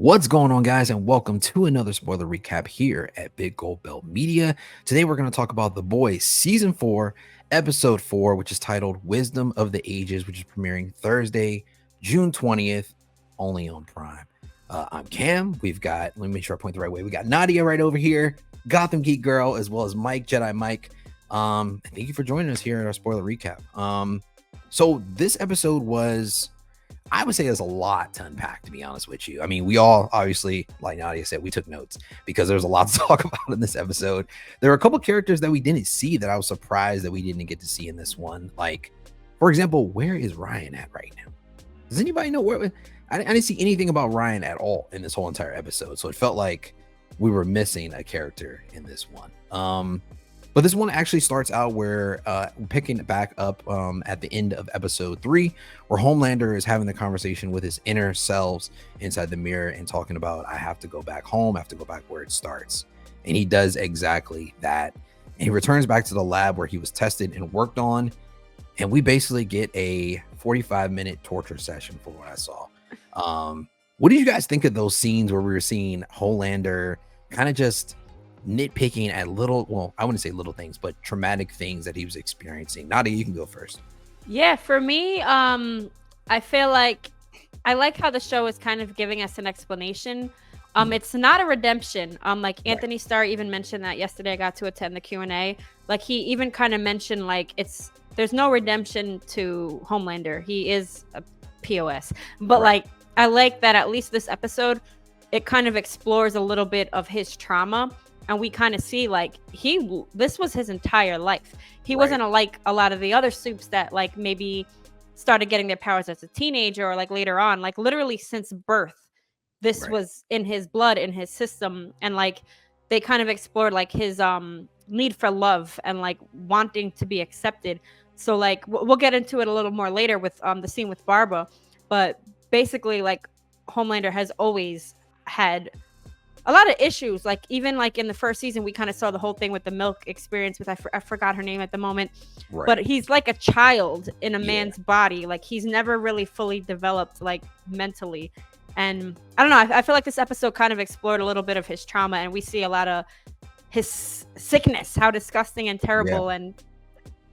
What's going on, guys, and welcome to another spoiler recap here at Big Gold Belt Media. Today, we're going to talk about The Boys Season 4, Episode 4, which is titled Wisdom of the Ages, which is premiering Thursday, June 20th, only on Prime. I'm Cam. We've got, let me make sure I point the right way. We got Nadia right over here, Gotham Geek Girl, as well as Mike, Jedi Mike. Thank you for joining us here in our spoiler recap. So this episode was, I would say there's a lot to unpack, to be honest with you. I mean, we all obviously, like Nadia said, we took notes because there's a lot to talk about in this episode. There are a couple characters that we didn't see that I was surprised that we didn't get to see in this one. Like, for example, where is Ryan at right now? Does anybody know where? I didn't see anything about Ryan at all in this whole entire episode. So it felt like we were missing a character in this one. But this one actually starts out where picking it back up at the end of episode 3, where Homelander is having the conversation with his inner selves inside the mirror and talking about, I have to go back home, I have to go back where it starts. And he does exactly that. And he returns back to the lab where he was tested and worked on. And we basically get a 45-minute torture session for what I saw. What did you guys think of those scenes where we were seeing Homelander kind of just nitpicking at little, well, I wouldn't say little things, but traumatic things that he was experiencing? Nadia, you can go first. Yeah, for me, I feel like I like how the show is kind of giving us an explanation. It's not a redemption. Like Anthony Starr even mentioned that yesterday. I got to attend the Q&A. Like he even kind of mentioned like there's no redemption to Homelander. He is a POS. But like I like that at least this episode, it kind of explores a little bit of his trauma. And we kind of see like this was his entire life. He wasn't like a lot of the other soups that like maybe started getting their powers as a teenager or like later on, like literally since birth, this was in his blood, in his system. And like they kind of explored like his need for love and like wanting to be accepted. So like we'll get into it a little more later with the scene with Barbara, but basically like Homelander has always had a lot of issues. Like even like in the first season, we kind of saw the whole thing with the milk experience with, I forgot her name at the moment, but he's like a child in a man's body. Like he's never really fully developed like mentally. And I don't know, I feel like this episode kind of explored a little bit of his trauma, and we see a lot of his sickness, how disgusting and terrible and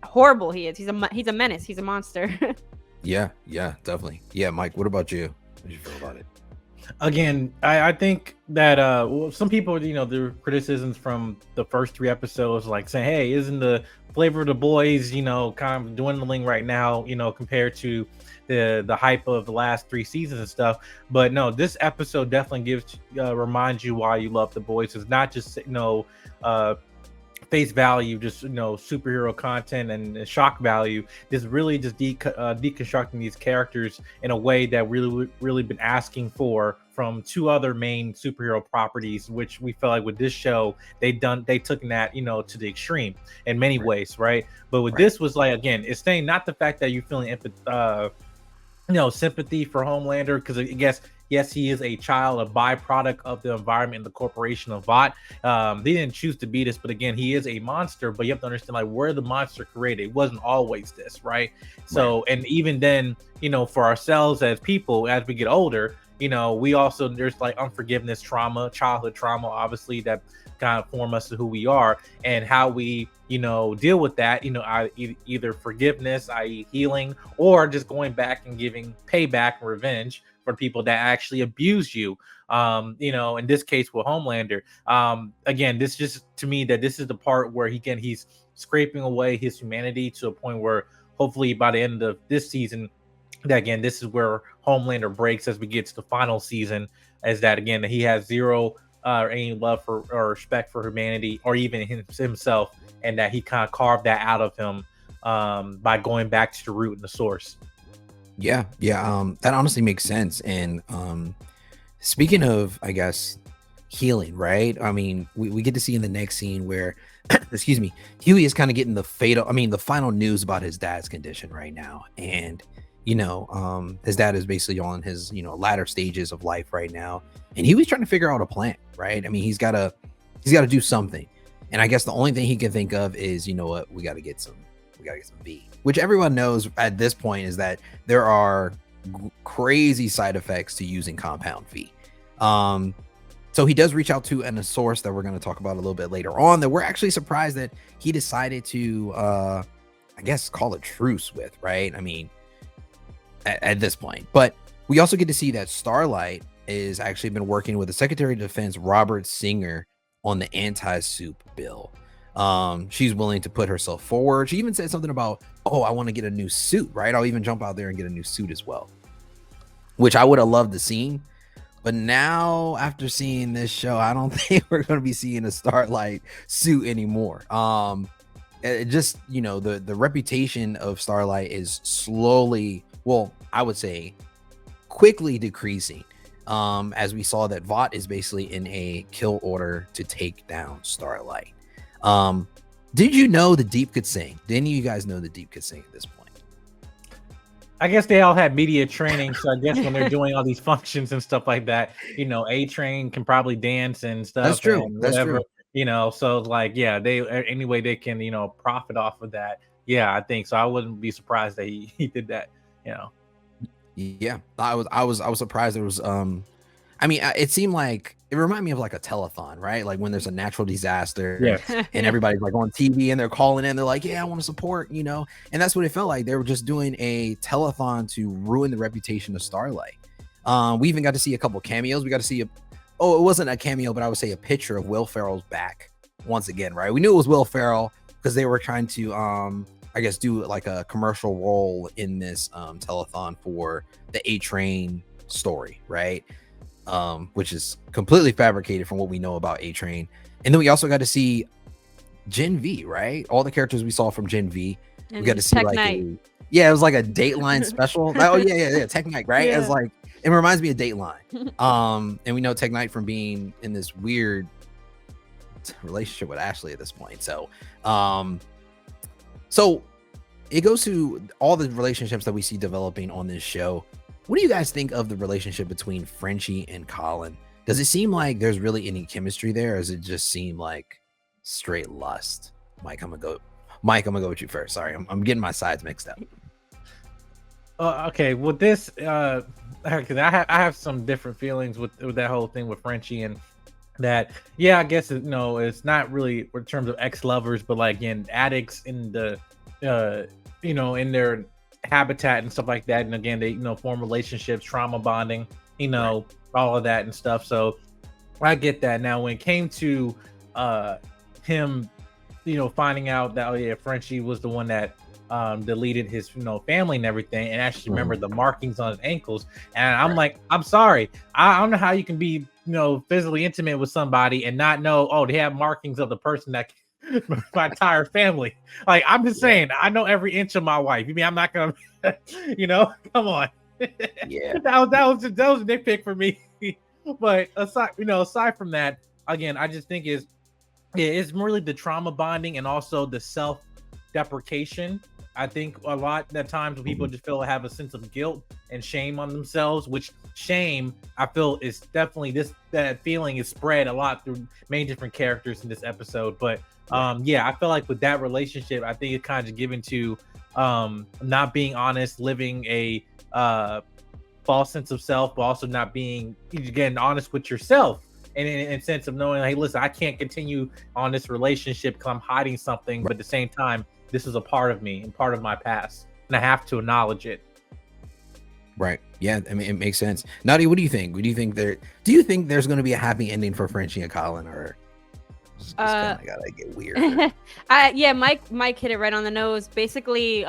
horrible he is. He's a menace. He's a monster. Yeah, definitely. Yeah, Mike, what about you? What did you feel about it? Again, I think that some people, the criticisms from the first 3 episodes, like saying, hey, isn't the flavor of The Boys, kind of dwindling right now, compared to the hype of the last 3 seasons and stuff. But no, this episode definitely reminds you why you love The Boys. It's not just face value, just superhero content and shock value. This really just deconstructing these characters in a way that really been asking for from 2 other main superhero properties, which we felt like with this show they took that to the extreme in many ways, right? But with this was like, again, it's saying not the fact that you're feeling sympathy for Homelander, because I guess yes, he is a child, a byproduct of the environment and the corporation of Vought. They didn't choose to be this, but again, he is a monster. But you have to understand, like, where the monster created, it wasn't always this, right? So, and even then, for ourselves as people, as we get older, we also, there's like unforgiveness trauma, childhood trauma, obviously, that kind of form us to who we are, and how we deal with that, either forgiveness, i.e. healing, or just going back and giving payback and revenge for people that actually abuse you. In this case with Homelander, again, this just, to me, that this is the part where he's scraping away his humanity to a point where hopefully by the end of this season, that again, this is where Homelander breaks as we get to the final season, as that again, that he has zero any love for or respect for humanity or even himself, and that he kind of carved that out of him by going back to the root and the source. Yeah. That honestly makes sense. And speaking of, I guess, healing, right? I mean, we get to see in the next scene where, excuse me, Hughie is kind of getting the final news about his dad's condition right now. And, his dad is basically on his, latter stages of life right now. And Hughie's trying to figure out a plan, right? I mean, he's got to do something. And I guess the only thing he can think of is, we got to get some V, which everyone knows at this point is that there are crazy side effects to using compound V. So he does reach out to a source that we're going to talk about a little bit later on, that we're actually surprised that he decided to, I guess, call a truce with, right? I mean, at this point. But we also get to see that Starlight is actually been working with the Secretary of Defense, Robert Singer, on the anti-soup bill. She's willing to put herself forward. She even said something about, oh, I want to get a new suit, right? I'll even jump out there and get a new suit as well, which I would have loved to see. But now, after seeing this show, I don't think we're going to be seeing a Starlight suit anymore. It just, you know, the reputation of Starlight is slowly, well, I would say quickly decreasing. As we saw that Vought is basically in a kill order to take down Starlight. Did you know the Deep could sing? Did any of you guys know the Deep could sing at this point? I guess they all had media training, so I guess when they're doing all these functions and stuff like that, you know, A-Train can probably dance and stuff. That's true. That's whatever, true. you know, so like, yeah, they any way they can, you know, profit off of that. Yeah, I think so. I wouldn't be surprised that he did that, you know. Yeah, I was surprised there was I mean, it seemed like it reminded me of like a telethon, right? Like when there's a natural disaster, Yeah. and everybody's like on TV and they're calling in, they're like, yeah, I want to support, you know. And that's what it felt like. They were just doing a telethon to ruin the reputation of Starlight. We even got to see a couple cameos. We got to see it wasn't a cameo, but I would say a picture of Will Ferrell's back once again, right? We knew it was Will Ferrell because they were trying to I guess do like a commercial role in this telethon for the A-Train story, right? Which is completely fabricated from what we know about A-Train. And then we also got to see Gen V, right? All the characters we saw from Gen V. And we got to see Tech like Knight. it was like a Dateline special. Oh yeah, Tech Knight, right? Yeah. It's like, it reminds me of Dateline. And we know Tech Knight from being in this weird relationship with Ashley at this point. So it goes to all the relationships that we see developing on this show. What do you guys think of the relationship between Frenchie and Colin? Does it seem like there's really any chemistry there, or does it just seem like straight lust? Mike, I'm gonna go with you first. Sorry, I'm getting my sides mixed up. Okay, with this, because I have some different feelings with that whole thing with Frenchie, and that, yeah, I guess it's not really in terms of ex-lovers, but like in addicts in the in their habitat and stuff like that, and again they form relationships, trauma bonding, right, all of that and stuff. So I get that. Now when it came to him finding out that, oh yeah, Frenchie was the one that deleted his family and everything, and actually remembered the markings on his ankles, and I'm like, I'm sorry, I don't know how you can be physically intimate with somebody and not know, oh, they have markings of the person that my entire family. Like, I'm just saying, I know every inch of my wife. You mean I'm not gonna come on. Yeah. that was a nitpick for me. But aside from that, again, I just think it's really the trauma bonding and also the self-deprecation. I think a lot of times when people just feel have a sense of guilt and shame on themselves, which shame, I feel, is definitely that feeling is spread a lot through many different characters in this episode. But yeah, I feel like with that relationship, I think it's kind of given to not being honest, living a false sense of self, but also not being, again, honest with yourself. And in sense of knowing, hey, listen, I can't continue on this relationship because I'm hiding something, but at the same time, this is a part of me and part of my past, and I have to acknowledge it. Right. Yeah. I mean, it makes sense. Nadia, what do you think? Do you think there's going to be a happy ending for Frenchie and Colin, or it's kind of gotta get weird? Yeah, Mike hit it right on the nose. Basically,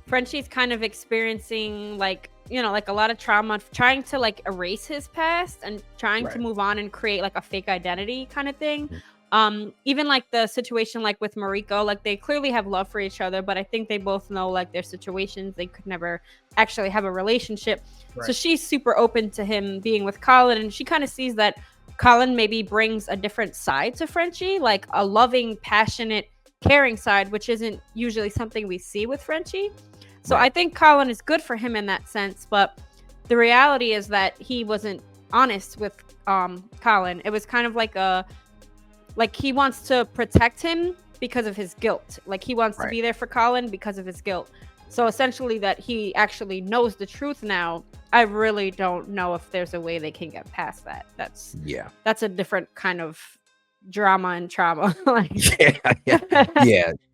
Frenchie's kind of experiencing like a lot of trauma, trying to like erase his past and trying to move on and create like a fake identity kind of thing. Even like the situation like with Mariko, like they clearly have love for each other, but I think they both know like their situations, they could never actually have a relationship. So she's super open to him being with Colin, and she kind of sees that Colin maybe brings a different side to Frenchie, like a loving, passionate, caring side, which isn't usually something we see with Frenchie. So I think Colin is good for him in that sense, but the reality is that he wasn't honest with Colin. It was kind of like he wants to protect him because of his guilt. Like he wants to be there for Colin because of his guilt. So essentially that he actually knows the truth now. I really don't know if there's a way they can get past that. That's a different kind of drama and trauma. Like,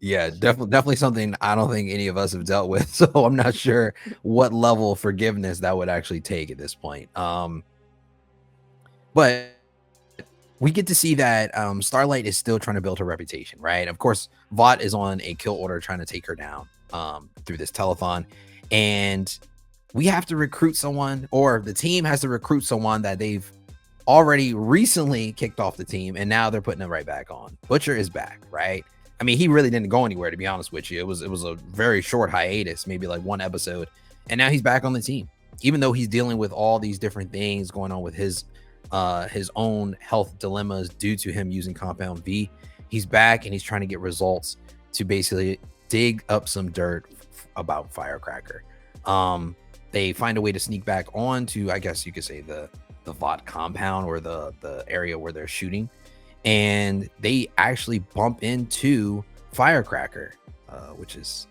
definitely something I don't think any of us have dealt with. So I'm not sure what level of forgiveness that would actually take at this point. But we get to see that Starlight is still trying to build her reputation, right? Of course, Vought is on a kill order trying to take her down through this telethon. And we have to recruit someone, or the team has to recruit someone that they've already recently kicked off the team, and now they're putting them right back on. Butcher is back, right? I mean, he really didn't go anywhere, to be honest with you. It was a very short hiatus, maybe like one episode, and now he's back on the team. Even though he's dealing with all these different things going on with his own health dilemmas due to him using Compound V, he's back and he's trying to get results to basically dig up some dirt about Firecracker. They find a way to sneak back onto, I guess you could say, the Vought compound, or the area where they're shooting, and they actually bump into Firecracker, which is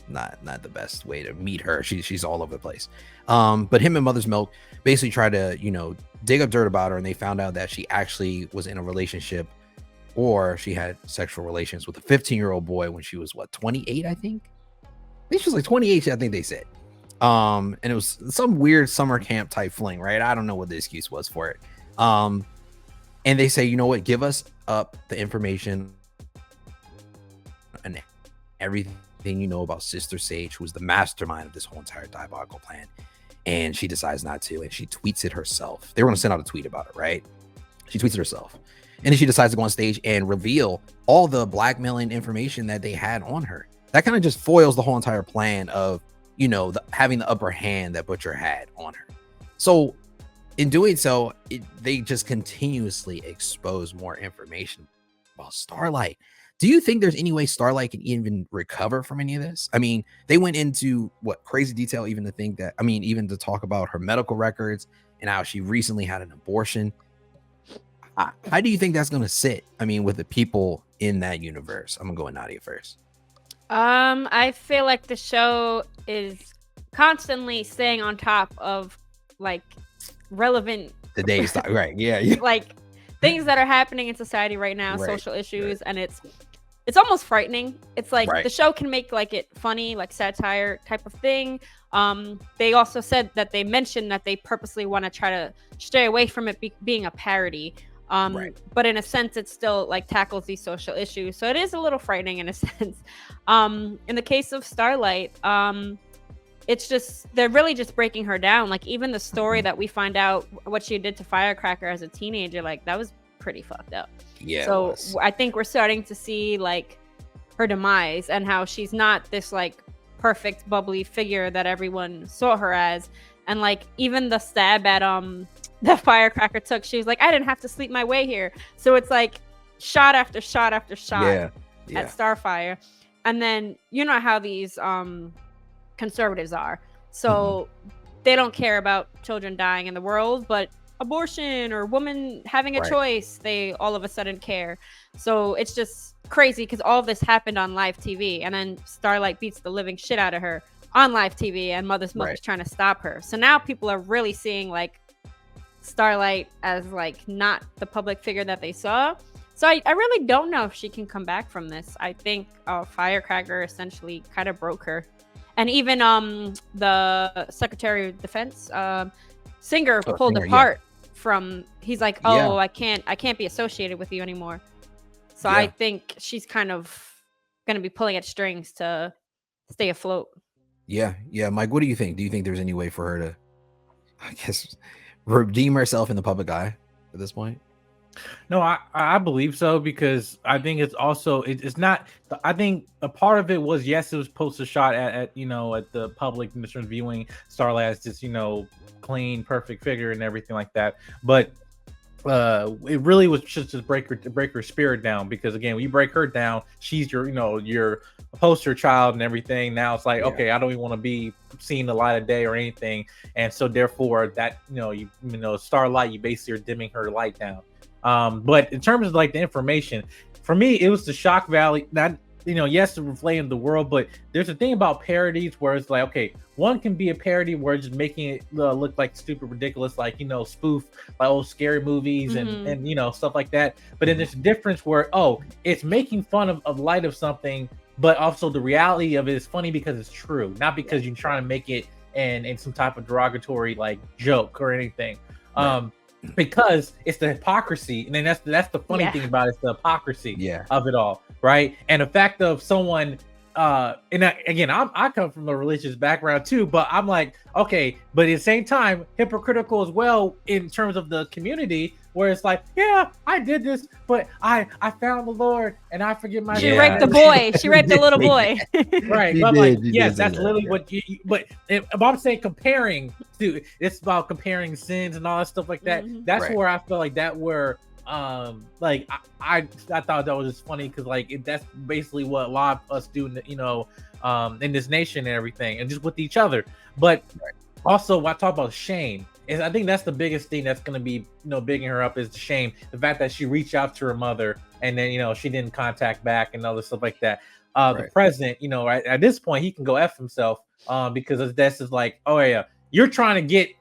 not the best way to meet her. She's all over the place. But him and Mother's Milk basically try to, dig up dirt about her, and they found out that she actually was in a relationship, or she had sexual relations with a 15-year-old boy when she was 28, I think she was like 28, I think they said. And it was some weird summer camp type fling, right? I don't know what the excuse was for it. And they say, you know what, give us up the information and everything you know about Sister Sage, who was the mastermind of this whole entire diabolical plan. And she decides not to, and she tweets it herself. They were going to send out a tweet about it, right? She tweets it herself. And then she decides to go on stage and reveal all the blackmailing information that they had on her. That kind of just foils the whole entire plan of, having the upper hand that Butcher had on her. So in doing so, they just continuously expose more information about Starlight. Do you think there's any way Starlight can even recover from any of this? I mean, they went into crazy detail, even to talk about her medical records and how she recently had an abortion. How do you think that's going to sit? I mean, with the people in that universe. I'm going to go with Nadia first. I feel like the show is constantly staying on top of relevant today's stuff, right? Yeah. Like things that are happening in society right now, social issues, and it's almost frightening. It's like the show can make it funny, like satire type of thing. They also said that they mentioned that they purposely want to try to stay away from it being a parody. But in a sense, it still tackles these social issues. So it is a little frightening in a sense. In the case of Starlight, it's just, they're really just breaking her down. Even the story that we find out what she did to Firecracker as a teenager, that was pretty fucked up. Yeah. So I think we're starting to see her demise and how she's not this perfect bubbly figure that everyone saw her as. And even the stab at that Firecracker took, she was like, I didn't have to sleep my way here. So it's shot after shot after shot at Starfire. And then you know how these conservatives are. So they don't care about children dying in the world, but abortion or women having a choice, they all of a sudden care. So it's just crazy because all of this happened on live TV, and then Starlight beats the living shit out of her on live TV, and Mother's Milk is trying to stop her. So now people are really seeing Starlight as not the public figure that they saw. So I really don't know if she can come back from this. I think Firecracker essentially kind of broke her. And even the Secretary of Defense, Singer, pulled apart from, he's like, I can't be associated with you anymore. So I think she's kind of going to be pulling at strings to stay afloat. Yeah. Mike, what do you think? Do you think there's any way for her to, I guess, redeem herself in the public eye at this point? No, I believe so, because I think it's also it's not. I think a part of it was, yes, it was poster shot at the public in terms of viewing Starlight as this clean, perfect figure and everything like that. But it really was just to break her spirit down, because again, when you break her down, she's your poster child and everything. Now it's okay, I don't even want to be seeing the light of day or anything, and so therefore that Starlight, you basically are dimming her light down. But in terms of the information, for me, it was the shock value. Not yes, to reflame the world, but there's a thing about parodies where it's like, okay, one can be a parody where it's just making it look like stupid, ridiculous, like, spoof like old scary movies and stuff like that. But then there's a difference where, it's making fun of light of something, but also the reality of it is funny because it's true, not because you're trying to make it in some type of derogatory like joke or anything. Because it's the hypocrisy, and then that's the funny thing about it, it's the hypocrisy of it all, right? And the fact of someone and I come from a religious background too, but I'm like, okay, but at the same time hypocritical as well in terms of the community, where it's like, yeah, I did this, but I found the Lord and I forgive my She raped the boy. She raped the little boy. Right. But like, yes, that's literally what but if I'm saying comparing to, it's about comparing sins and all that stuff like that. That's where I feel like that where like I thought that was just funny because like that's basically what a lot of us do in this nation and everything, and just with each other. But also when I talk about shame, I think that's the biggest thing that's going to be, bigging her up is the shame. The fact that she reached out to her mother and then, she didn't contact back and other stuff like that. The president, at this point, he can go F himself because this is like, oh, yeah, you're trying to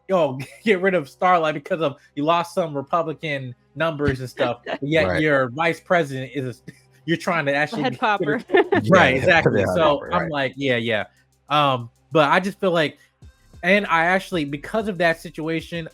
get rid of Starlight because of you lost some Republican numbers and stuff. But yet your vice president you're trying to actually head popper. Right, exactly. So I'm like, yeah. But I just feel like, and I actually, because of that situation,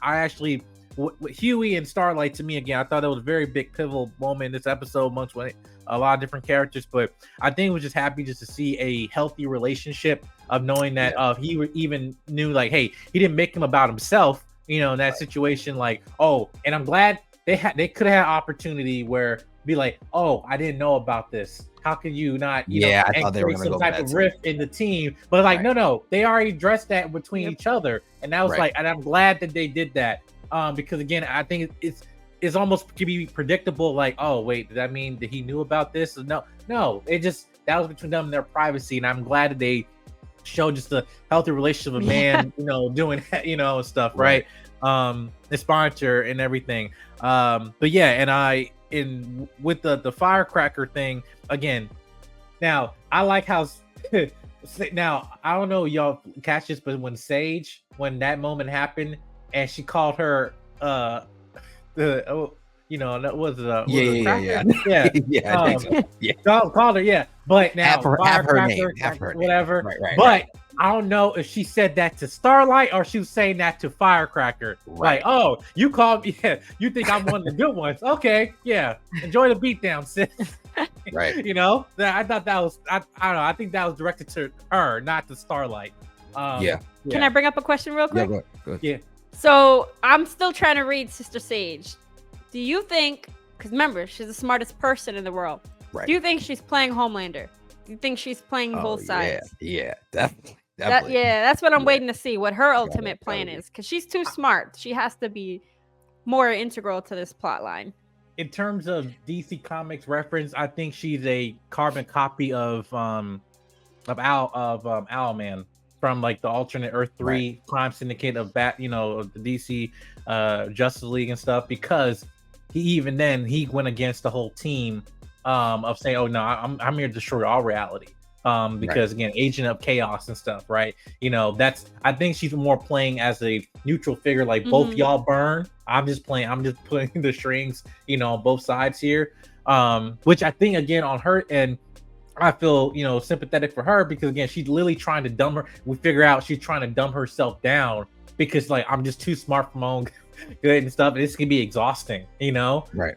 with Hughie and Starlight, to me, again, I thought it was a very big pivotal moment in this episode amongst a lot of different characters. But I think it was just happy just to see a healthy relationship of knowing that he even knew, like, hey, he didn't make him about himself, in that situation. Like, and I'm glad they could have had opportunity where be like, I didn't know about this. How can you not, I thought they were going to go type of rift in the team? But like, no, they already addressed that between each other, and that was like, and I'm glad that they did that, because again, I think it's almost to be predictable. Like, wait, does that mean that he knew about this? No, it just that was between them and their privacy, and I'm glad that they showed just a healthy relationship of a man, doing and stuff, right? Aspiring to her and everything. But yeah, and with the firecracker thing again, now I like how now I don't know y'all catch this, but when that moment happened and she called her that was I think so. Called her, but now have her name, whatever, right. But I don't know if she said that to Starlight or she was saying that to Firecracker. Right. Like, you called me. Yeah, you think I'm one of the good ones. Okay. Yeah. Enjoy the beatdown, sis. Right. I thought that was, I don't know. I think that was directed to her, not to Starlight. Can I bring up a question real quick? Yeah, go ahead. Yeah. So I'm still trying to read Sister Sage. Do you think, because remember, she's the smartest person in the world. Right. Do you think she's playing Homelander? Do you think she's playing both sides? Yeah, definitely. That's what I'm waiting to see, what her ultimate plan is, because she's too smart. She has to be more integral to this plot line. In terms of DC Comics reference, I think she's a carbon copy of Owlman from like the alternate Earth 3 crime syndicate of of the DC Justice League and stuff, because he went against the whole team of saying, oh no, I'm here to destroy all reality. Because again, agent of chaos and stuff, right? I think she's more playing as a neutral figure, like both y'all burn. I'm just putting the strings, on both sides here. Which I think again on her end, I feel, sympathetic for her, because again, she's literally trying to dumb her. We figure out she's trying to dumb herself down because like, I'm just too smart for my own good and stuff. And this can be exhausting, Right.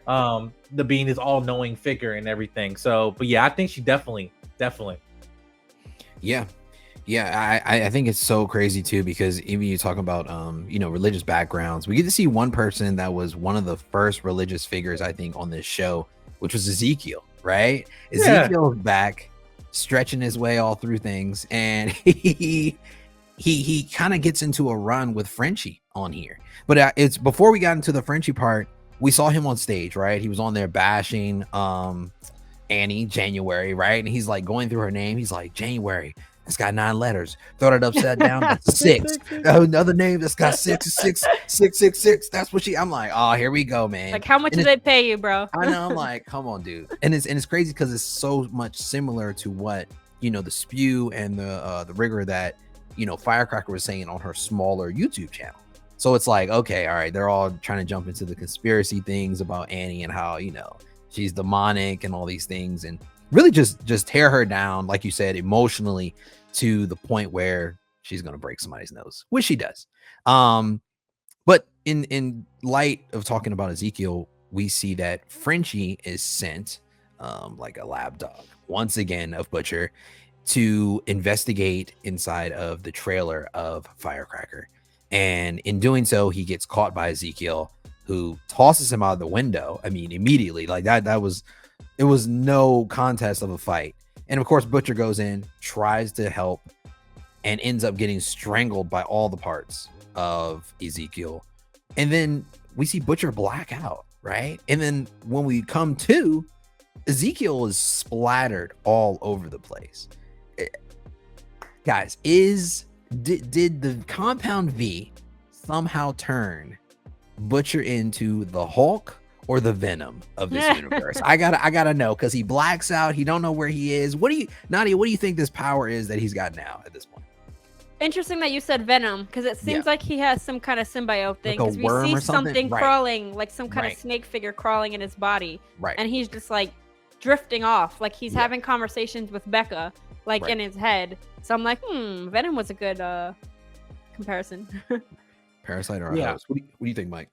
The being this all knowing figure and everything. So, but yeah, I think she definitely. Yeah, I think it's so crazy too, because even you talk about religious backgrounds, we get to see one person that was one of the first religious figures I think on this show, which was Ezekiel, right? Ezekiel's back, stretching his way all through things, and he kind of gets into a run with Frenchie on here. But it's before we got into the Frenchie part, we saw him on stage, right? He was on there bashing Annie, January, right? And he's like going through her name. He's like, January, It's got 9 letters. Throw it upside down. That's 6. Another name that's got 6. That's what she. I'm like, oh, here we go, man. Like, how much do they pay you, bro? I know. I'm like, come on, dude. And it's crazy because it's so much similar to what the spew and the rigor that Firecracker was saying on her smaller YouTube channel. So it's like, okay, all right, they're all trying to jump into the conspiracy things about Annie and how she's demonic and all these things, and really just tear her down, like you said, emotionally, to the point where she's gonna break somebody's nose, which she does. But in light of talking about Ezekiel, we see that Frenchie is sent, like a lab dog, once again, of Butcher, to investigate inside of the trailer of Firecracker. And in doing so, he gets caught by Ezekiel, who tosses him out of the window. I mean, immediately, like it was no contest of a fight. And of course, Butcher goes in, tries to help, and ends up getting strangled by all the parts of Ezekiel. And then we see Butcher black out, right? And then when we come to, Ezekiel is splattered all over the place. Guys, did the Compound V somehow turn Butcher into the Hulk or the Venom of this universe? I gotta know, because he blacks out. He don't know where he is. Nadia, what do you think this power is that he's got now at this point? Interesting that you said Venom, because it seems like he has some kind of symbiote thing. Like a worm we see or something? Right. crawling, like some kind of snake figure crawling in his body. Right. And he's just like drifting off. Like he's having conversations with Becca, like in his head. So I'm like, Venom was a good comparison. Parasite or House? What do you think, Mike?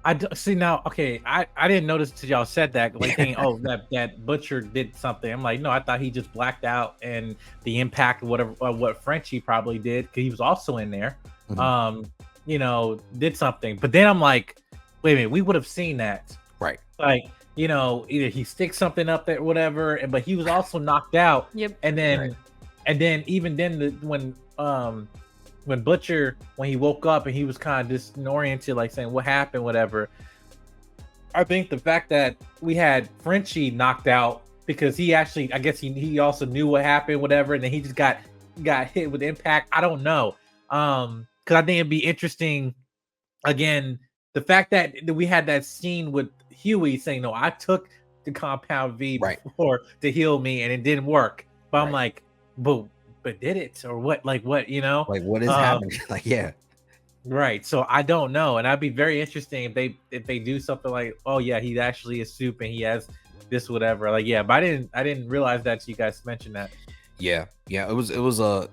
I see now. Okay, I didn't notice till y'all said that. Like, thinking, that Butcher did something. I'm like, no, I thought he just blacked out, and the impact of whatever what Frenchie probably did, because he was also in there. Did something. But then I'm like, wait a minute, we would have seen that, right? Like, either he sticks something up there, whatever. But he was also knocked out. Yep. And then, even then, when Butcher, when he woke up and he was kind of disoriented, like saying what happened, whatever. I think the fact that we had Frenchie knocked out, because he actually, I guess he also knew what happened, whatever, and then he just got hit with impact. I don't know, because I think it'd be interesting. Again, the fact that we had that scene with Hughie saying, "No, I took the Compound V before to heal me, and it didn't work." But I'm like, but did it, or what? Like what, Like what is happening? Like, yeah. Right. So I don't know. And that'd be very interesting if they do something like, oh yeah, he actually is soup and he has this, whatever. Like, yeah, but I didn't realize that you guys mentioned that. Yeah. It was a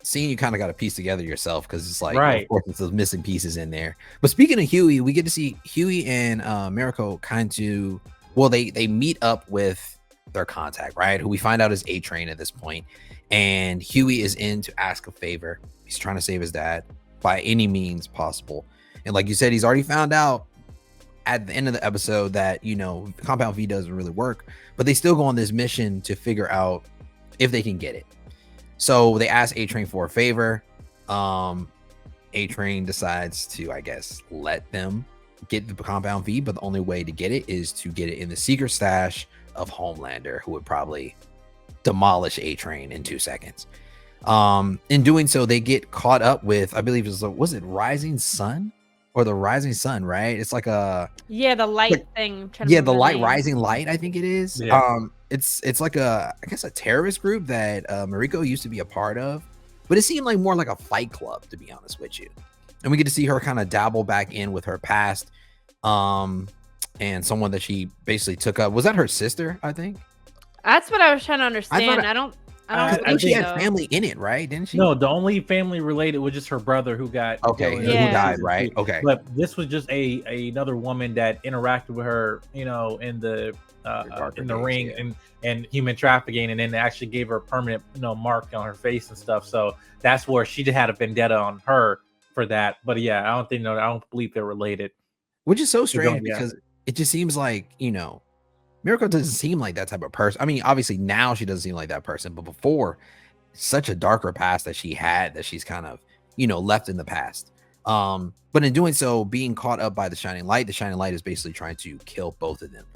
scene you kind of got to piece together yourself, because it's like, of course, it's those missing pieces in there. But speaking of Hughie, we get to see Hughie and Mirko they meet up with their contact, right? Who we find out is A-Train at this point. And Hughie is in to ask a favor. He's trying to save his dad by any means possible. And like you said, he's already found out at the end of the episode that, Compound V doesn't really work, but they still go on this mission to figure out if they can get it. So they ask A-Train for a favor. A-Train decides to, I guess, let them get the Compound V, but the only way to get it is to get it in the secret stash of Homelander, who would probably demolish A-Train in 2 seconds. In doing so, they get caught up with, I believe was it Rising Sun or the Rising Sun, right? It's like a the light thing. The Rising Light, I think it is. It's like I guess a terrorist group that Mariko used to be a part of, but it seemed like more like a fight club, to be honest with you. And we get to see her kind of dabble back in with her past, and someone that she basically took up. Was that her sister? I think that's what I was trying to understand. I think she had family in it, right? Didn't she? No, the only family related was just her brother who got who died, right? Okay, but this was just another woman that interacted with her, in the ring and human trafficking, and then they actually gave her a permanent mark on her face and stuff. So that's where she had a vendetta on her for that. But yeah, I don't believe they're related, which is so strange because it just seems like Mirko doesn't seem like that type of person. I mean, obviously now she doesn't seem like that person, but before, such a darker past that she had that she's kind of, left in the past. But in doing so, being caught up by the Shining Light is basically trying to kill both of them.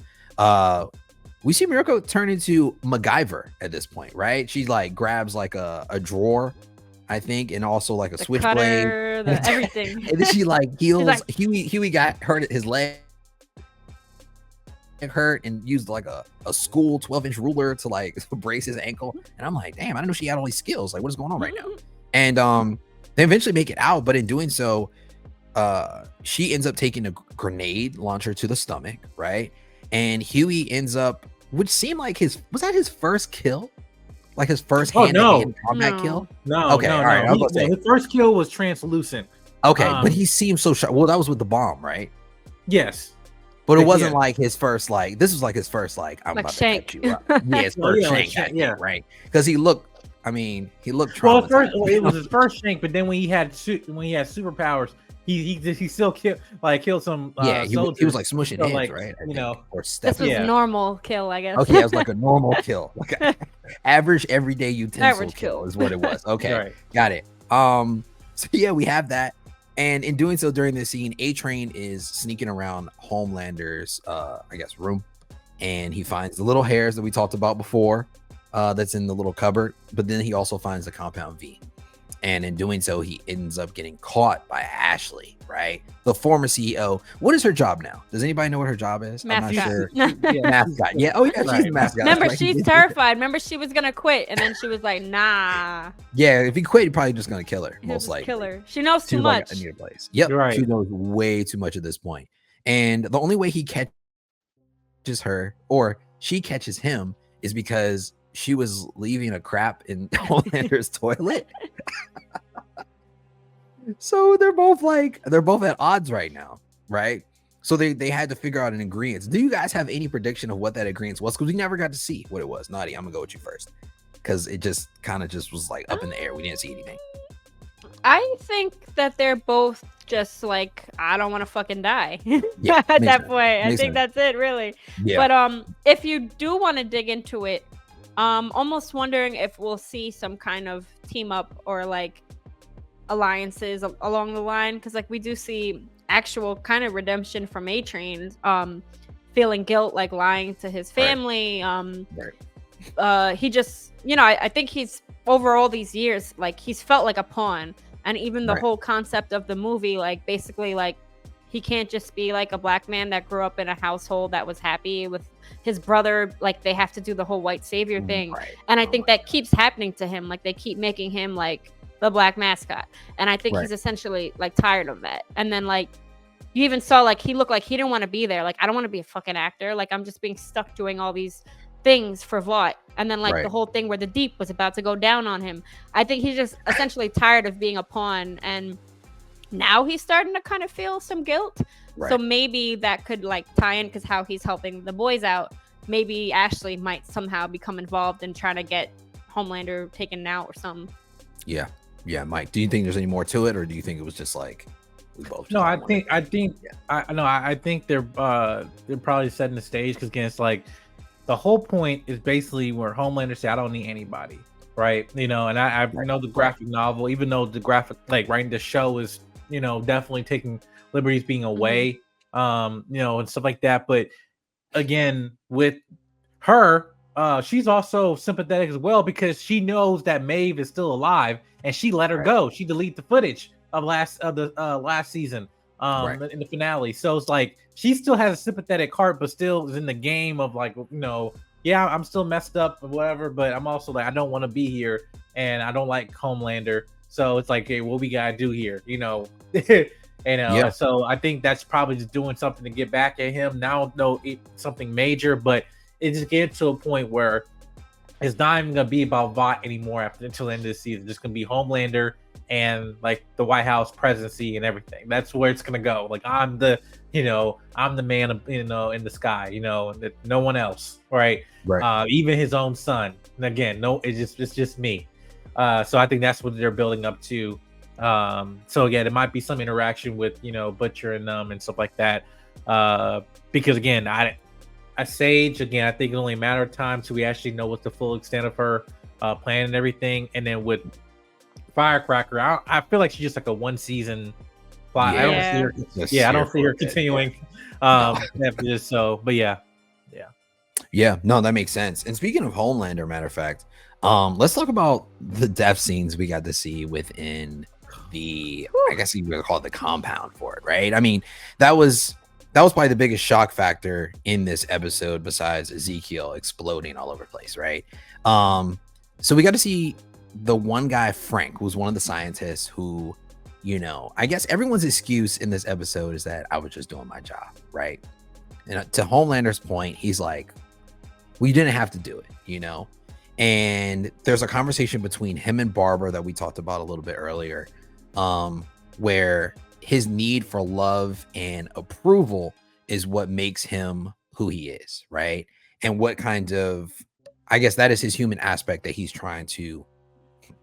we see Mirko turn into MacGyver at this point, right? She like grabs like a drawer, I think, and also like a The switchblade, cutter, the everything. and then she like heals. like- Hughie got hurt his leg. Hurt and used like a school 12-inch ruler to like brace his ankle, and I'm like, damn, I didn't know she had all these skills. Like, what is going on right now? And they eventually make it out, but in doing so, she ends up taking a grenade launcher to the stomach, right? And Hughie ends up, which seemed like his first kill, like his first hand-to-hand combat kill. No, okay, no, all right. His first kill was translucent. Okay, but he seemed so sharp. Well, that was with the bomb, right? Yes. But it wasn't like his first, like, this was like his first, like, I'm like about shank. to cut you up. Yeah, his first shank, right? Because he looked traumatized. Well, it was his first shank, but then when he had superpowers, he still killed some. He was like smushing heads, like, right? Or this was normal kill, I guess. Okay, it was like a normal kill, like a average everyday utensil kill is what it was. Okay, right. Got it. So yeah, we have that. And in doing so, during this scene, A-Train is sneaking around Homelander's, I guess, room, and he finds the little hairs that we talked about before, that's in the little cupboard. But then he also finds the Compound V, and in doing so, he ends up getting caught by Ashley, right? The former CEO. What is her job now? Does anybody know what her job is? Mascot. I'm not sure. Mascot. Yeah. Oh yeah, she's the mascot. Remember, right. she's terrified. Remember, she was gonna quit, and then she was like, "Nah." Yeah, if he quit, he's probably just gonna kill her. Most likely. Kill her. She knows too much. much. I need a place. Yep. Right. She knows way too much at this point. And the only way he catches her, or she catches him, is because she was leaving a crap in Homelander's toilet. So they're both at odds right now, right? So they had to figure out an ingredient. Do you guys have any prediction of what that ingredient was? Because we never got to see what it was. Naughty, I'm gonna go with you first, because it just kind of just was like up in the air. We didn't see anything. I think that they're both just like, I don't want to fucking die. Yeah, at that sense. point. Makes I think sense. that's it, really. Yeah. But if you do want to dig into it, almost wondering if we'll see some kind of team up or like alliances along the line, because like we do see actual kind of redemption from A-Train, feeling guilt, like lying to his family. He just, I think he's, over all these years, like he's felt like a pawn. And even the whole concept of the movie, like basically like he can't just be like a black man that grew up in a household that was happy with his brother. Like they have to do the whole white savior thing. And I think that keeps happening to him. Like they keep making him like the black mascot. And I think he's essentially like tired of that. And then like you even saw like he looked like he didn't want to be there. Like, I don't want to be a fucking actor. Like I'm just being stuck doing all these things for Vought. And then like the whole thing where the Deep was about to go down on him. I think he's just essentially tired of being a pawn, and now he's starting to kind of feel some guilt. So maybe that could like tie in, because how he's helping the boys out, maybe Ashley might somehow become involved in trying to get Homelander taken out or something. Yeah, Mike, do you think there's any more to it, or do you think it was just like we both? No, I think they're probably setting the stage, because again, it's like the whole point is basically where Homelander said, "I don't need anybody," right? And I know the graphic novel, even though the graphic, like writing the show is, definitely taking liberties being away, and stuff like that. But again, with her, she's also sympathetic as well, because she knows that Maeve is still alive, and she let her go. She deleted the footage of the last season, in the finale. So it's like she still has a sympathetic heart, but still is in the game of like, yeah, I'm still messed up or whatever, but I'm also like, I don't want to be here, and I don't like Homelander. So it's like, hey, what we gotta do here, So I think that's probably just doing something to get back at him. Now, no, something major, but it just gets to a point where it's not even gonna be about Vought anymore until the end of the season. It's just gonna be Homelander and like the White House presidency and everything. That's where it's gonna go. Like I'm the man, in the sky, no one else, right? Even his own son. And again, no, it's just me. So I think that's what they're building up to. So again, it might be some interaction with Butcher and stuff like that. Because again, Sage, again, I think it's only a matter of time till we actually know what the full extent of her plan and everything. And then with Firecracker, I feel like she's just like a one season plot. I don't see her continuing after this. So, but yeah. Yeah, no, that makes sense. And speaking of Homelander, matter of fact, let's talk about the death scenes we got to see within the, I guess you would call it the compound for it, right? I mean, that was probably the biggest shock factor in this episode besides Ezekiel exploding all over the place, right? So we got to see the one guy, Frank, who's one of the scientists who, you know, I guess everyone's excuse in this episode is that I was just doing my job, right? And to Homelander's point, he's like, we didn't have to do it, you know? And there's a conversation between him and Barbara that we talked about a little bit earlier, where his need for love and approval is what makes him who he is, right? And what kind of, I guess that is his human aspect that he's trying to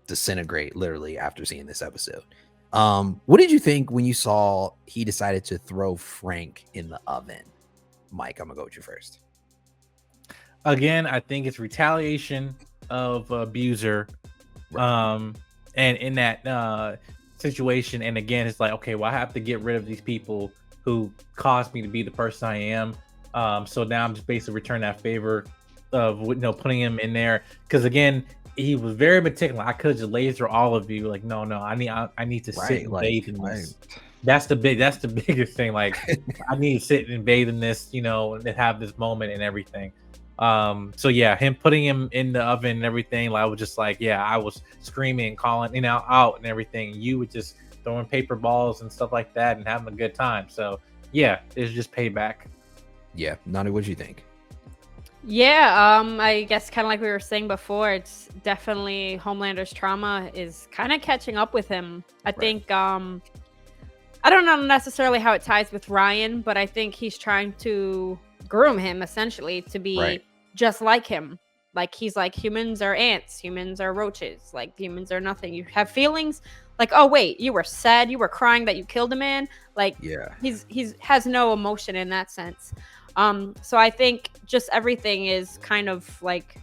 disintegrate literally after seeing this episode. What did you think when you saw he decided to throw Frank in the oven? Mike, I'm gonna go with you first. Again, I think it's retaliation of abuser. And in that situation, and again, it's like, okay, well, I have to get rid of these people who caused me to be the person I am. So now I'm just basically returning that favor of, you know, putting him in there. Because again, he was very meticulous. I could just laser all of you. Like, no, I need to sit and bathe in this. That's the biggest thing. Like, I need to sit and bathe in this, you know, and have this moment and everything. So yeah, him putting him in the oven and everything, like, I was just like, yeah, I was screaming and calling, you know, out and everything. You were just throwing paper balls and stuff like that and having a good time. So yeah, it's just payback. Yeah, Nani, what do you think? Yeah, I guess kind of like we were saying before, it's definitely Homelander's trauma is kind of catching up with him. I think I don't know necessarily how it ties with Ryan, but I think he's trying to groom him essentially to be just like him. Like, he's like, humans are ants, humans are roaches, like humans are nothing. You have feelings, like, oh wait, you were sad, you were crying that you killed a man. Like, he's has no emotion in that sense. So I think just everything is kind of like,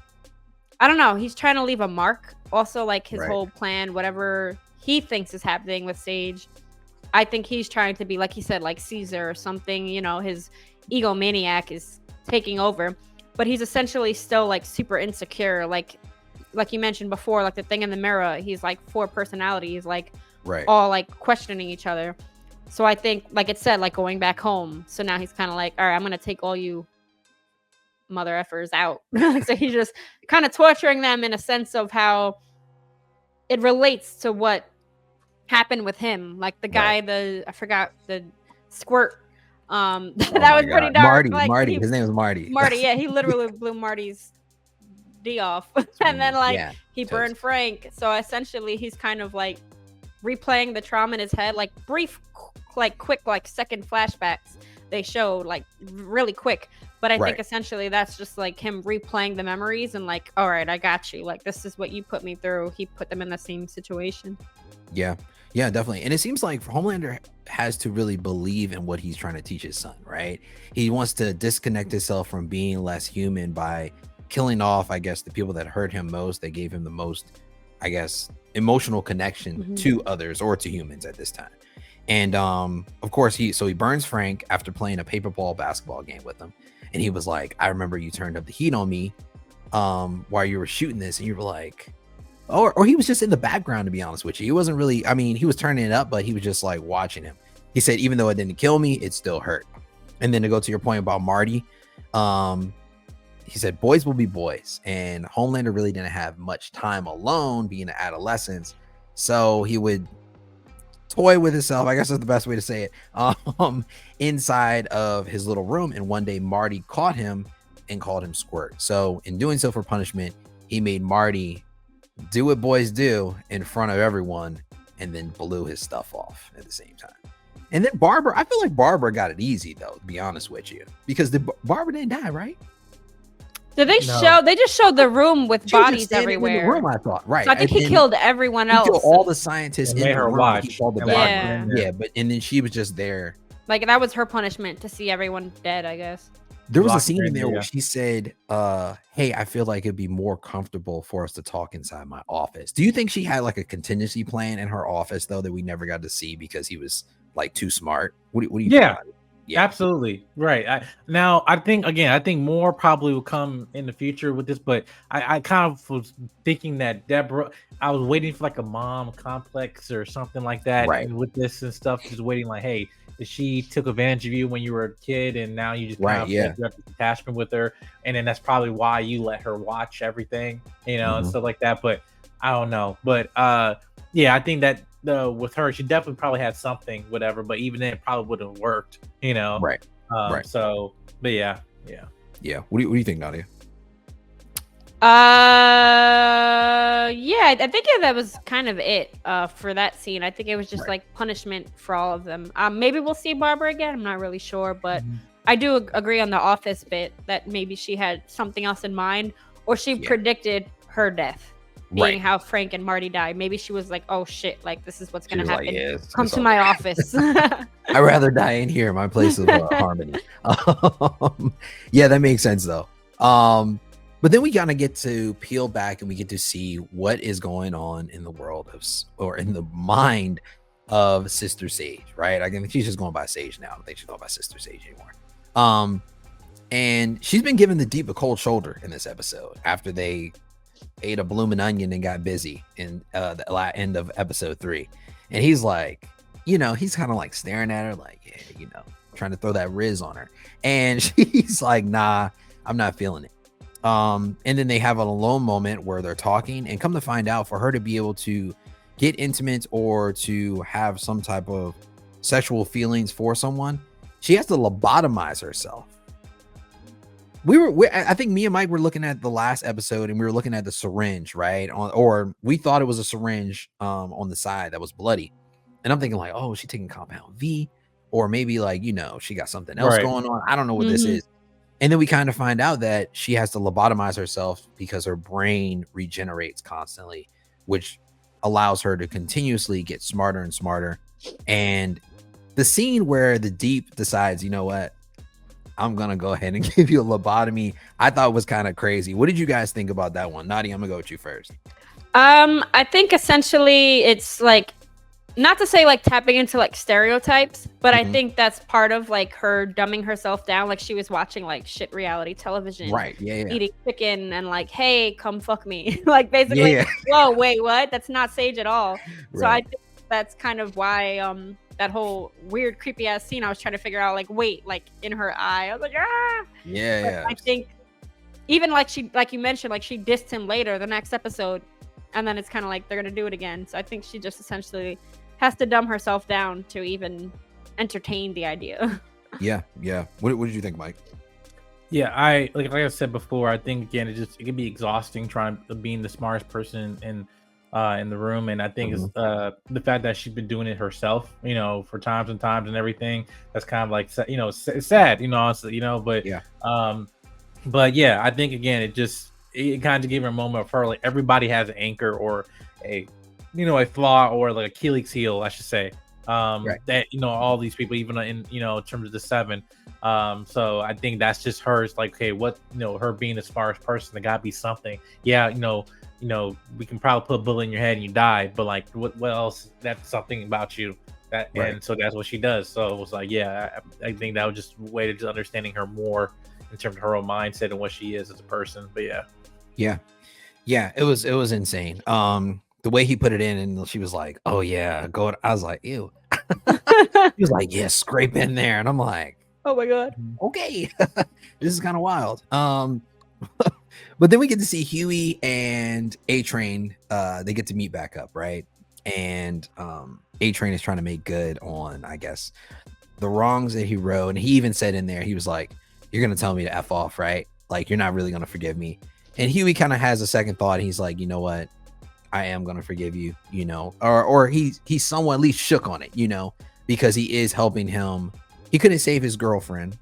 I don't know, he's trying to leave a mark. Also, like, his whole plan, whatever he thinks is happening with Sage, I think he's trying to be, like he said, like Caesar or something, you know, his egomaniac is taking over, but he's essentially still like super insecure, like you mentioned before, like the thing in the mirror, he's like 4 personalities, like all like questioning each other. So I think, like it said, like going back home, so now he's kind of like, all right, I'm gonna take all you mother effers out. So he's just kind of torturing them in a sense of how it relates to what happened with him, like the guy, I forgot the squirt. That was pretty dark. Marty. His name was Marty. Yeah, he literally blew Marty's D off, and then he burned Frank. So essentially, he's kind of like replaying the trauma in his head, like brief, like quick, like second flashbacks they showed, like really quick. But I think essentially that's just like him replaying the memories and like, all right, I got you. Like, this is what you put me through. He put them in the same situation. Yeah, definitely. And it seems like Homelander has to really believe in what he's trying to teach his son, right? He wants to disconnect himself from being less human by killing off, I guess, the people that hurt him most. They gave him the most, I guess, emotional connection to others or to humans at this time. And of course, he burns Frank after playing a paper ball basketball game with him. And he was like, I remember you turned up the heat on me while you were shooting this. And you were like, or he was just in the background, to be honest with you. He wasn't really, I mean, he was turning it up, but he was just like watching him. He said, even though it didn't kill me, it still hurt. And then to go to your point about Marty, he said, boys will be boys. And Homelander really didn't have much time alone being an adolescent. So he would toy with himself, I guess that's the best way to say it, inside of his little room. And one day Marty caught him and called him Squirt. So in doing so for punishment, he made Marty do what boys do in front of everyone and then blew his stuff off at the same time. And then Barbara, I feel like Barbara got it easy though, to be honest with you, because Barbara didn't die, right? Did they show? They just showed the room with bodies everywhere. In the room, I thought, right? So I think he killed everyone else. He killed all the scientists in her watch. Yeah, but and then she was just there. Like, that was her punishment, to see everyone dead, I guess. There was a scene in there where she said, hey, I feel like it'd be more comfortable for us to talk inside my office. Do you think she had like a contingency plan in her office though that we never got to see because he was like too smart? What do you think about it? Yeah. Absolutely right. Now I think more probably will come in the future with this, but I kind of was thinking that Deborah, I was waiting for like a mom complex or something like that, Right. and with this and stuff, just waiting like, hey, she took advantage of you when you were a kid, and now you just kind Right. of feel Yeah. like you have this attachment with her, and then that's probably why you let her watch everything, and Mhm. stuff like that. But I don't know, but yeah, I think that with her, she definitely probably had something, whatever. But even then, it probably wouldn't have worked. Right. Right. So, but yeah. Yeah. What do you think, Nadia? Yeah, I think that was kind of it for that scene. I think it was just Right. like punishment for all of them. Maybe we'll see Barbara again. I'm not really sure, but Mhm. I do agree on the office bit that maybe she had something else in mind, or she Yeah. predicted her death, being Right. how Frank and Marty died. Maybe she was like, "Oh shit, like this is what's She gonna was like, happen. yeah, Come it's to all my good. office." I'd rather die in here, my place of harmony. Yeah, that makes sense though. But then we kind of get to peel back and we get to see what is going on in the world of, or in the mind of Sister Sage, right? I think she's just going by Sage now. I don't think she's going by Sister Sage anymore. And she's been given the deep but cold shoulder in this episode after they ate a blooming onion and got busy in the end of episode 3. And he's like, he's kind of like staring at her like, yeah, trying to throw that Riz on her. And she's like, nah, I'm not feeling it. And then they have an alone moment where they're talking, and come to find out, for her to be able to get intimate or to have some type of sexual feelings for someone, she has to lobotomize herself. I think me and Mike were looking at the last episode, and we were looking at the syringe, right? Or we thought it was a syringe on the side that was bloody. And I'm thinking like, oh, is she taking compound V? Or maybe like, she got something else Right. going on. I don't know what this Mhm. is. And then we kind of find out that she has to lobotomize herself because her brain regenerates constantly, which allows her to continuously get smarter and smarter. And the scene where the Deep decides, you know what, I'm going to go ahead and give you a lobotomy, I thought was kind of crazy. What did you guys think about that one? Nadia, I'm going to go with you first. I think essentially it's like, not to say like tapping into like stereotypes, but I think that's part of like her dumbing herself down. Like she was watching like shit reality television, Right. Yeah. eating chicken and like, hey, come fuck me. Like basically, Yeah. whoa, wait, what? That's not Sage at all. So I Right. think that's kind of why that whole weird creepy ass scene, I was trying to figure out like, wait, like in her eye. I was like, ah. Yeah. But Yeah. I think even like you mentioned, like she dissed him later the next episode, and then it's kind of like they're gonna do it again. So I think she just essentially has to dumb herself down to even entertain the idea. Yeah. Yeah. What did you think, Mike? Yeah, I like I said before, I think again it can be exhausting trying being the smartest person in the room, and I think it's the fact that she's been doing it herself, for times and times and everything. That's kind of like it's sad, honestly, but Yeah. but yeah, I think again it kind of gave her a moment of her like everybody has an anchor or a flaw or like Achilles heel, I should say. Right. That all these people, even in terms of the 7. So I think that's just hers. Like, okay, what her being the smartest person, there gotta be something. Yeah, we can probably put a bullet in your head and you die, but like, what else? That's something about you. That Right. And so that's what she does. So it was like, yeah, I think that was just a way to just understanding her more in terms of her own mindset and what she is as a person. But Yeah. It was insane. The way he put it in, and she was like, oh yeah, go. I was like, ew. He was like, yeah, scrape in there. And I'm like, Oh my god. okay, this is kind of wild. But then we get to see Hughie and A-Train. They get to meet back up, right? And A-Train is trying to make good on, I guess, the wrongs that he wrote. And he even said in there, he was like, you're gonna tell me to F off, right? Like, you're not really gonna forgive me. And Hughie kind of has a second thought. He's like, you know what, I am gonna forgive you, or he's somewhat at least shook on it, because he is helping him. He couldn't save his girlfriend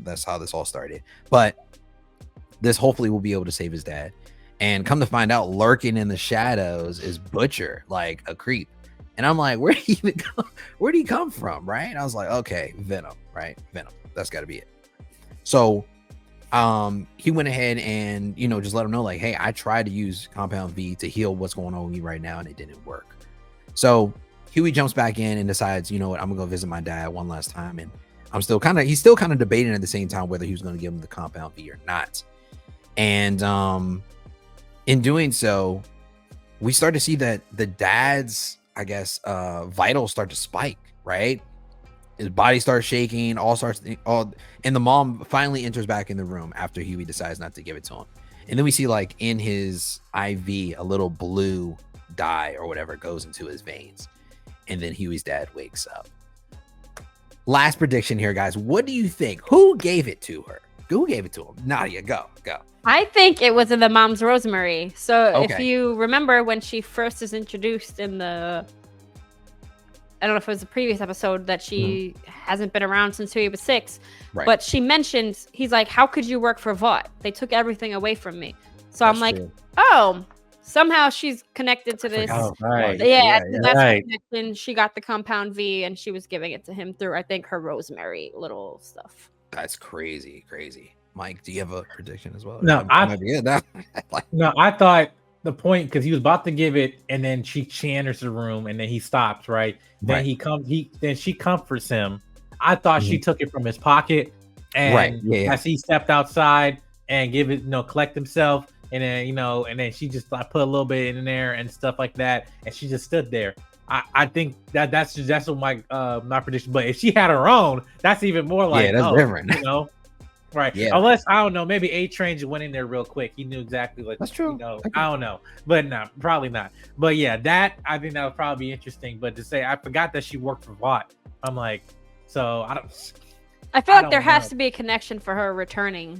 that's how this all started, but this hopefully will be able to save his dad. And come to find out, lurking in the shadows is Butcher, like a creep. And I'm like, where did he come from? Right. And I was like, okay, Venom, right? Venom. That's gotta be it. So he went ahead and just let him know, like, hey, I tried to use compound V to heal what's going on with me right now, and it didn't work. So Hughie jumps back in and decides, you know what, I'm gonna go visit my dad one last time. And he's still kind of debating at the same time whether he was going to give him the compound V or not. And in doing so, we start to see that the dad's, I guess, vitals start to spike, right? His body starts shaking, and the mom finally enters back in the room after Hughie decides not to give it to him. And then we see like in his IV, a little blue dye or whatever goes into his veins. And then Hughie's dad wakes up. Last prediction here, guys. What do you think? Who gave it to her? Who gave it to him? Nadia, go. I think it was in the mom's rosemary. So if Okay. you remember when she first is introduced in the, I don't know if it was the previous episode, that she hasn't been around since he was 6, Right. but she mentions, he's like, how could you work for Vought? They took everything away from me. So I'm like, oh, somehow she's connected to this. Oh, right. Yeah, that's right. the connection. She got the compound V and she was giving it to him through, I think, her rosemary little stuff. That's crazy. Mike, do you have a prediction as well? No, No, I thought the point, because he was about to give it, and then she enters the room, and then he stops, right? Then then she comforts him. I thought she took it from his pocket, and as he stepped outside and collect himself, and then and then she just put a little bit in there and stuff like that, and she just stood there. I think that's what my prediction. But if she had her own, that's even more like that's different. Right. Yeah. Unless, I don't know, maybe A-Train just went in there real quick. He knew exactly That's true. I don't know. But no, probably not. But yeah, I think that would probably be interesting. But to say, I forgot that she worked for Vought. I'm like, so I feel like there has to be a connection for her returning,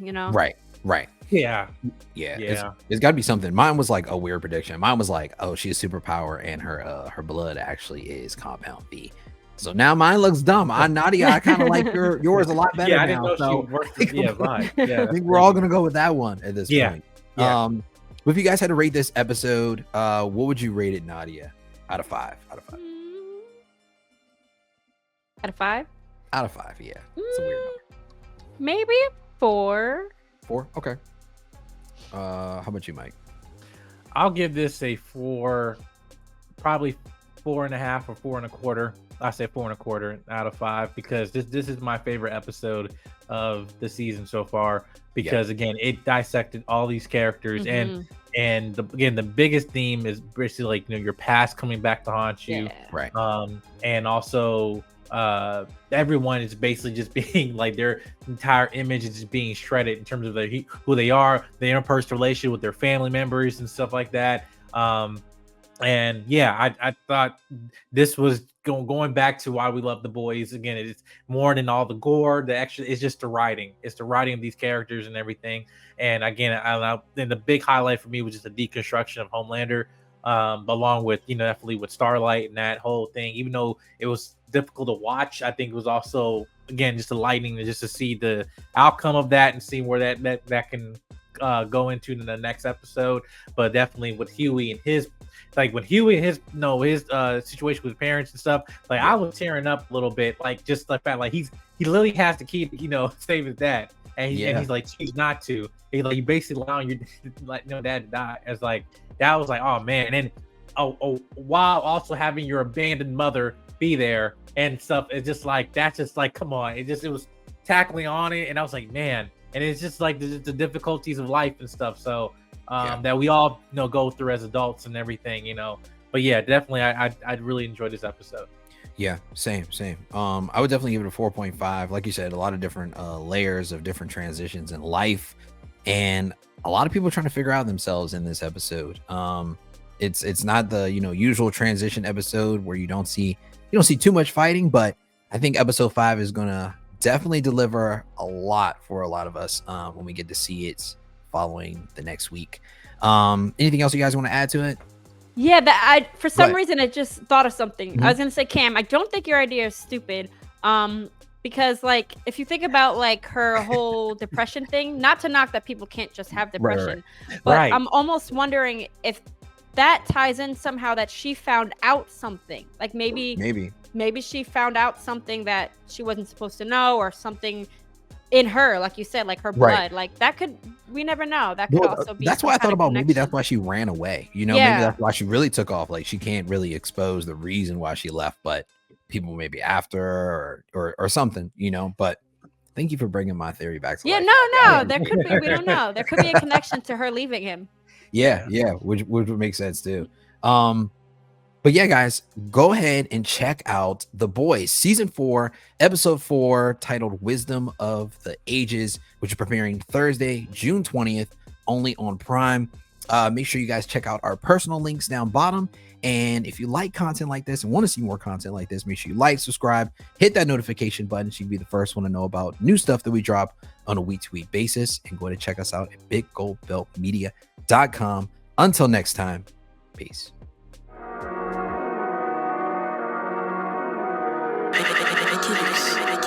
Right. Yeah. It's got to be something. Mine was like a weird prediction. Mine was like, oh, she's a superpower and her blood actually is compound V. So now mine looks dumb. Nadia, I kind of like yours a lot better I now. didn't know she worked for I think we're all gonna go with that one at this point. Yeah. If you guys had to rate this episode, what would you rate it, Nadia? Out of 5. Out of 5? Out of 5, yeah. It's a weird number. Maybe 4. 4? Okay. How about you, Mike? I'll give this a 4, probably 4.5 or 4.25. I say 4.25 out of 5 because this is my favorite episode of the season so far. Because again, it dissected all these characters, and the biggest theme is basically like your past coming back to haunt you, right? And also everyone is basically just being like their entire image is just being shredded in terms of who they are, their interpersonal relation with their family members and stuff like that. And yeah, I thought this was going back to why we love The Boys. Again, it's more than all the gore. It's just the writing. It's the writing of these characters and everything. And again, and the big highlight for me was just the deconstruction of Homelander, along with definitely with Starlight and that whole thing. Even though it was difficult to watch, I think it was also again just enlightening just to see the outcome of that and see where that can go into in the next episode. But definitely with Hughie and his situation with his parents and stuff, like I was tearing up a little bit, like just the fact like he literally has to keep save his dad, and he's like choose not to. He's like, you basically allowing your dad to die. As like that was like, oh man. And then while also having your abandoned mother be there and stuff, it's just like that's just like come on. It was tackling on it, and I was like, man. And it's just like the difficulties of life and stuff. So that we all go through as adults and everything, But yeah, definitely, I'd really enjoyed this episode. Yeah, same. I would definitely give it a 4.5. Like you said, a lot of different layers of different transitions in life, and a lot of people trying to figure out themselves in this episode. It's not the usual transition episode where you don't see too much fighting, but I think episode 5 is gonna definitely deliver a lot for a lot of us when we get to see it following the next week. Anything else you guys want to add to it? Yeah, for some reason I just thought of something. I was gonna say, Cam, I don't think your idea is stupid. Because like if you think about like her whole depression thing, not to knock that people can't just have depression, but I'm almost wondering if that ties in somehow that she found out something. Like maybe she found out something that she wasn't supposed to know, or something in her, like you said, like her blood, like that we never know. That could also be. That's why I thought about maybe that's why she ran away. Maybe that's why she really took off. Like she can't really expose the reason why she left, but people maybe after or something, you know. But thank you for bringing my theory back to Yeah, life. no, there could be. We don't know. There could be a connection to her leaving him. Yeah, which would make sense too. But yeah, guys, go ahead and check out The Boys season 4, episode 4, titled "Wisdom of the Ages," which is premiering Thursday, June 20th, only on Prime. Make sure you guys check out our personal links down bottom. And if you like content like this and want to see more content like this, make sure you like, subscribe, hit that notification button so you can be the first one to know about new stuff that we drop on a week-to-week basis. And go ahead and check us out at biggoldbeltmedia.com. Until next time, peace. I